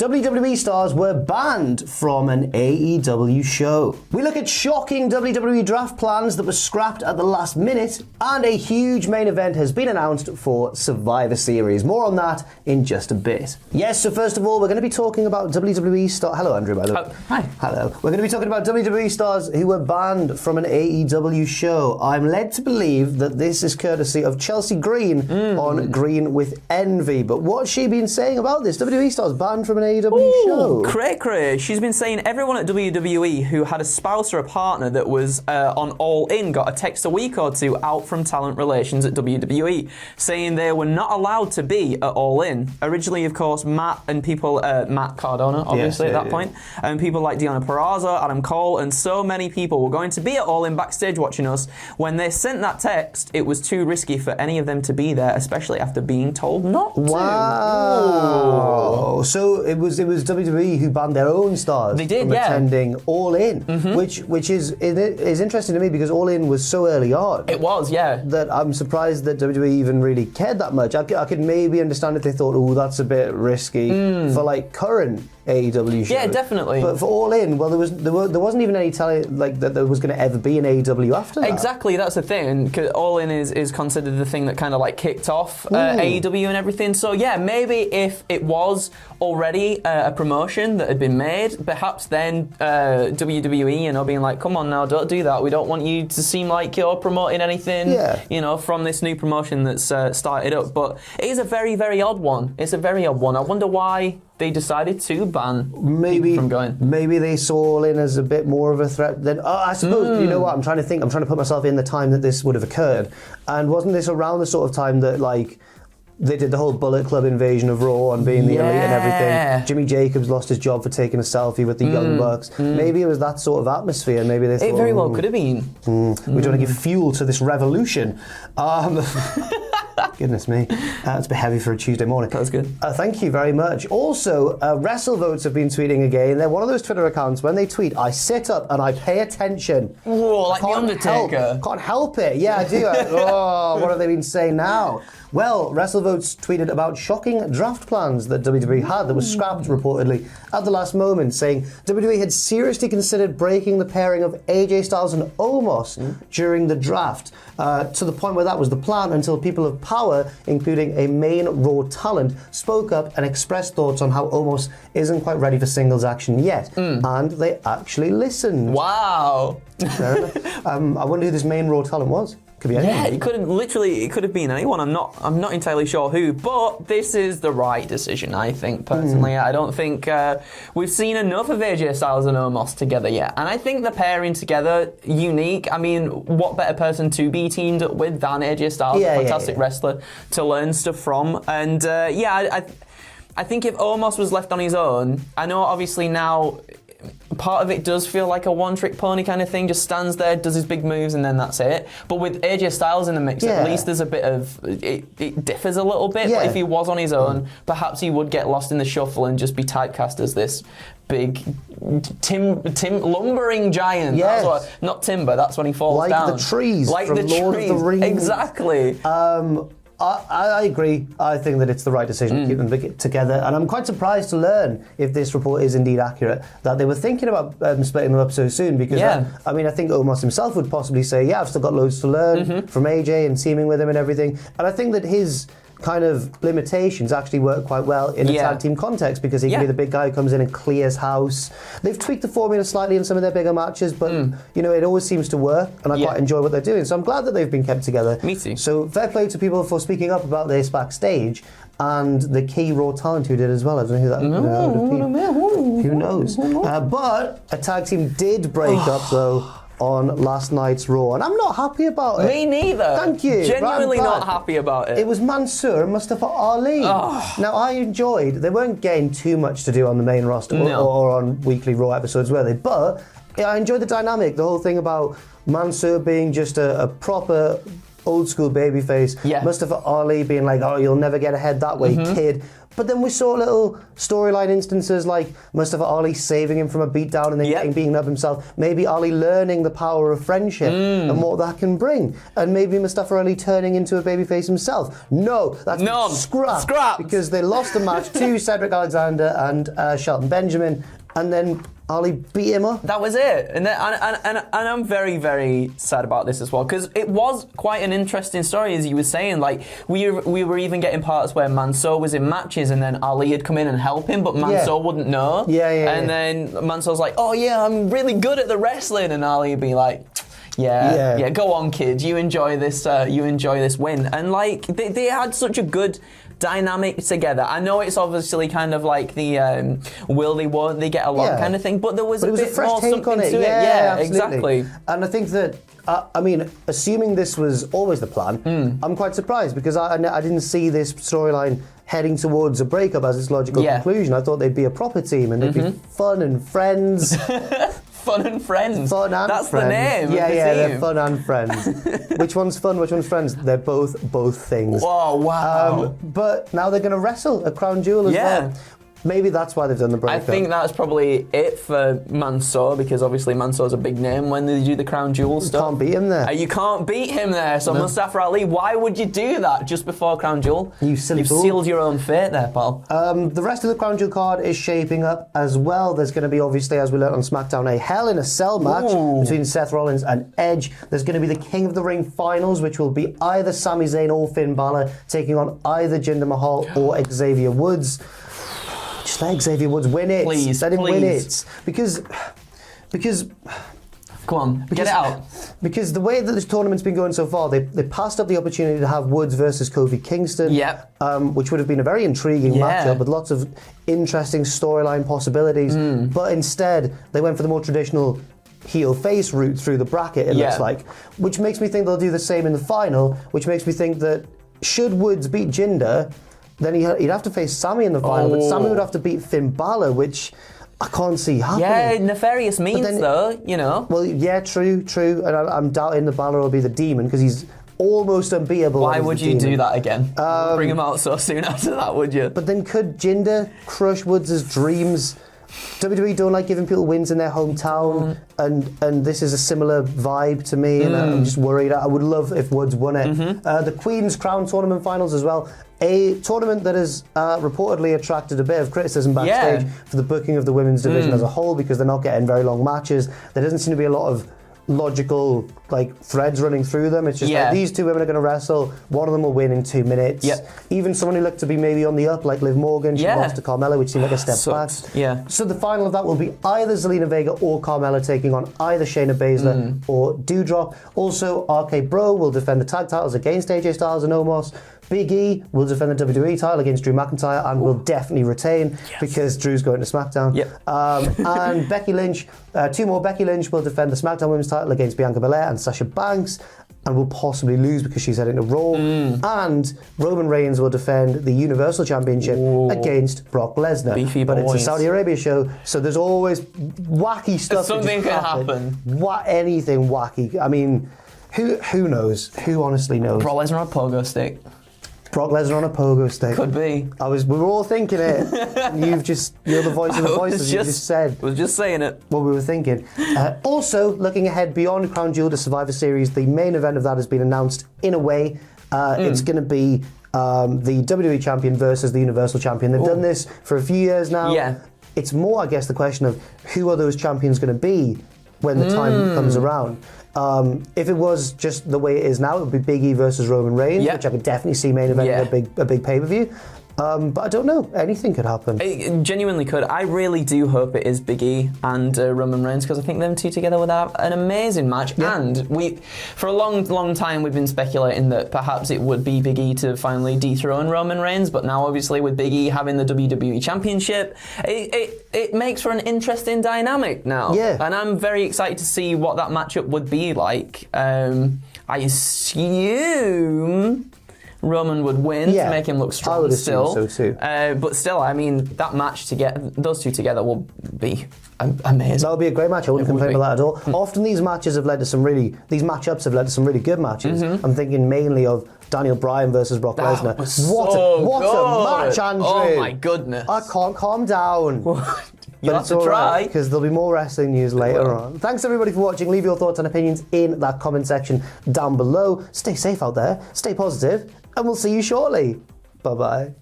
WWE stars were banned from an AEW show. We look at shocking WWE Draft plans that were scrapped at the last minute, and a huge main event has been announced for Survivor Series. More on that in just a bit. Yes, so first of all, we're going to be talking about WWE stars. Hello, Andrew, by the way. Hi. Hello. We're going to be talking about WWE stars who were banned from an AEW show. I'm led to believe that this is courtesy of Chelsea Green on Green with Envy. But what's she been saying about this? WWE stars banned from an AEW show. Cray. She's been saying everyone at WWE who had a spouse or a partner that was on All In got a text a week or two out from talent relations at WWE saying they were not allowed to be at All In. Originally, of course, Matt and people, Matt Cardona, obviously, at that point, and people like Deonna Purrazzo, Adam Cole, and so many people were going to be at All In backstage watching us. When they sent that text, it was too risky for any of them to be there, especially after being told not to. Wow. Ooh. So it was WWE who banned their own stars from attending All In, which is interesting to me because All In was so early on. It was, yeah. That I'm surprised that WWE even really cared that much. I could maybe understand if they thought, oh, that's a bit risky for like current AEW shows. Yeah, definitely. But for All In, well, there wasn't even any telling like that there was going to ever be an AEW after that. Exactly, that's the thing. Cause All In is considered the thing that kind of like kicked off AEW and everything. So yeah, maybe if it was already a promotion that had been made, perhaps then WWE, being like, come on now, don't do that. We don't want you to seem like you're promoting anything, from this new promotion that's started up. But it is a very, very odd one. It's a very odd one. I wonder why they decided to ban people from going. Maybe they saw All In as a bit more of a threat than... I suppose, you know what, I'm trying to think. I'm trying to put myself in the time that this would have occurred. And wasn't this around the sort of time that, like, they did the whole Bullet Club invasion of Raw and being the elite and everything? Jimmy Jacobs lost his job for taking a selfie with the Young Bucks. Maybe it was that sort of atmosphere. Maybe they thought... It very well could have been. We don't want to give fuel to this revolution. Goodness me. It's a bit heavy for a Tuesday morning. That was good. Thank you very much. Also, WrestleVotes have been tweeting again. They're one of those Twitter accounts, when they tweet, I sit up and I pay attention. Whoa, like The Undertaker. Can't help it. Yeah, I do. What have they been saying now? Well, WrestleVotes tweeted about shocking draft plans that WWE had that was scrapped reportedly at the last moment, saying WWE had seriously considered breaking the pairing of AJ Styles and Omos during the draft, to the point where that was the plan until people of power, including a main Raw talent, spoke up and expressed thoughts on how Omos isn't quite ready for singles action yet. And they actually listened. Wow. Fair enough. I wonder who this main Raw talent was. Could be anyone. Yeah, it could have been anyone. I'm not entirely sure who, but this is the right decision, I think, personally. I don't think we've seen enough of AJ Styles and Omos together yet. And I think the pairing together, unique. I mean, what better person to be teamed up with than AJ Styles, a fantastic wrestler to learn stuff from. And I think if Omos was left on his own, I know obviously now part of it does feel like a one-trick pony kind of thing, just stands there, does his big moves, and then that's it. But with AJ Styles in the mix, at least there's a bit of... It differs a little bit, but if he was on his own, perhaps he would get lost in the shuffle and just be typecast as this big lumbering giant. Yes. Not timber, that's when he falls down. Like the trees from Lord of the Rings. Exactly. I agree. I think that it's the right decision to keep them together, and I'm quite surprised to learn, if this report is indeed accurate, that they were thinking about splitting them up so soon, because I think Omos himself would possibly say, I've still got loads to learn from AJ and teaming with him and everything, and I think that his kind of limitations actually work quite well in a tag team context, because he can be the big guy who comes in and clears house. They've tweaked the formula slightly in some of their bigger matches, but it always seems to work, and I quite enjoy what they're doing. So I'm glad that they've been kept together. Me too. So fair play to people for speaking up about this backstage, and the key Raw talent who did as well. I don't know who that would be. Who knows? But a tag team did break up though on last night's Raw, and I'm not happy about it. Me neither. Thank you. Genuinely not happy about it. It was Mansoor and Mustafa Ali. Now, I enjoyed... They weren't getting too much to do on the main roster or on weekly Raw episodes, were they? But I enjoyed the dynamic, the whole thing about Mansoor being just a proper old school babyface. Mustafa Ali being like, you'll never get ahead that way, kid. But then we saw little storyline instances like Mustafa Ali saving him from a beatdown and then getting beaten up himself. Maybe Ali learning the power of friendship and what that can bring. And maybe Mustafa Ali turning into a babyface himself. No, that's scrap. Because they lost the match to Cedric Alexander and Shelton Benjamin. And then Ali beat him up. That was it. And I'm very, very sad about this as well, because it was quite an interesting story, as you were saying. Like, we were even getting parts where Manso was in matches and then Ali had come in and help him, but Manso wouldn't know. And then Manso's like, oh yeah, I'm really good at the wrestling. And Ali would be like, yeah, go on, kid. You enjoy this win. And like, they had such a good dynamic together. I know it's obviously kind of like the will they, won't they get along kind of thing, but there was a bit fresh more take something on it. to it. Yeah, Exactly. And I think that, I mean, assuming this was always the plan, I'm quite surprised because I didn't see this storyline heading towards a breakup as its logical conclusion. I thought they'd be a proper team and they'd be fun and friends. Fun and friends. That's the name. Yeah, of the they're team. fun and friends. Which one's fun? Which one's friends? They're both things. Whoa, wow. But now they're going to wrestle at Crown Jewel as well. Maybe that's why they've done the breakup. I think that's probably it for Manso, because obviously Manso's a big name when they do the Crown Jewel stuff. You can't beat him there. You can't beat him there. So Mustafa Ali, why would you do that just before Crown Jewel? You silly fool. You've sealed your own fate there, pal. The rest of the Crown Jewel card is shaping up as well. There's going to be, obviously, as we learned on SmackDown, a Hell in a Cell match between Seth Rollins and Edge. There's going to be the King of the Ring finals, which will be either Sami Zayn or Finn Balor taking on either Jinder Mahal or Xavier Woods. Just let Xavier Woods win it. Please, let him win it. Because come on, get it out. Because the way that this tournament's been going so far, they passed up the opportunity to have Woods versus Kofi Kingston, which would have been a very intriguing matchup with lots of interesting storyline possibilities. But instead, they went for the more traditional heel-face route through the bracket, it looks like, which makes me think they'll do the same in the final, which makes me think that should Woods beat Jinder, then he'd have to face Sami in the final, but Sami would have to beat Finn Balor, which I can't see happening. Yeah, nefarious means though, you know. Well, yeah, true. And I'm doubting that Balor will be the demon because he's almost unbeatable. Why would you do that again? Bring him out so soon after that, would you? But then could Jinder crush Woods' dreams? WWE don't like giving people wins in their hometown, and this is a similar vibe to me, and I'm just worried. I would love if Woods won it. The Queen's Crown Tournament finals as well. A tournament that has reportedly attracted a bit of criticism backstage for the booking of the women's division as a whole, because they're not getting very long matches. There doesn't seem to be a lot of logical threads running through them. It's just like these two women are going to wrestle, one of them will win in 2 minutes. Even someone who looked to be maybe on the up, like Liv Morgan, she lost to Carmella, which seemed like a step back. So the final of that will be either Zelina Vega or Carmella taking on either Shayna Baszler or Doudrop. Also, RK Bro will defend the tag titles against AJ Styles and Omos. Big E will defend the WWE title against Drew McIntyre and will definitely retain because Drew's going to SmackDown. And Becky Lynch, two more Becky Lynch will defend the SmackDown Women's title against Bianca Belair and Sasha Banks and will possibly lose because she's heading to Raw. And Roman Reigns will defend the Universal Championship against Brock Lesnar. But it's a Saudi Arabia show, so there's always wacky stuff. Something can happen. Anything wacky. I mean, who knows? Who honestly knows? Brock Lesnar on a pogo stick. Brock Lesnar on a pogo stick. Could be. We were all thinking it. You're the voice of the voices. You just said. Was just saying it. What we were thinking. Also, looking ahead beyond Crown Jewel to Survivor Series, the main event of that has been announced in a way. It's going to be the WWE Champion versus the Universal Champion. They've done this for a few years now. It's more, I guess, the question of who are those champions going to be when the time comes around. If it was just the way it is now, it would be Big E versus Roman Reigns, which I could definitely see main event a big pay-per-view. But I don't know. Anything could happen. It genuinely could. I really do hope it is Big E and Roman Reigns, because I think them two together would have an amazing match. And for a long time, we've been speculating that perhaps it would be Big E to finally dethrone Roman Reigns. But now, obviously, with Big E having the WWE Championship, it makes for an interesting dynamic now. And I'm very excited to see what that matchup would be like. I assume Roman would win to make him look strong. I would still. assume so too. But still, I mean, that match those two together will be amazing. That would be a great match. I wouldn't complain about that at all. Often these matchups have led to some really good matches. I'm thinking mainly of Daniel Bryan versus Brock Lesnar. That was what a match, Andrew! Oh my goodness! I can't calm down. You'll have to try. Because there'll be more wrestling news later on. Thanks everybody for watching. Leave your thoughts and opinions in that comment section down below. Stay safe out there. Stay positive, and we'll see you shortly. Bye bye.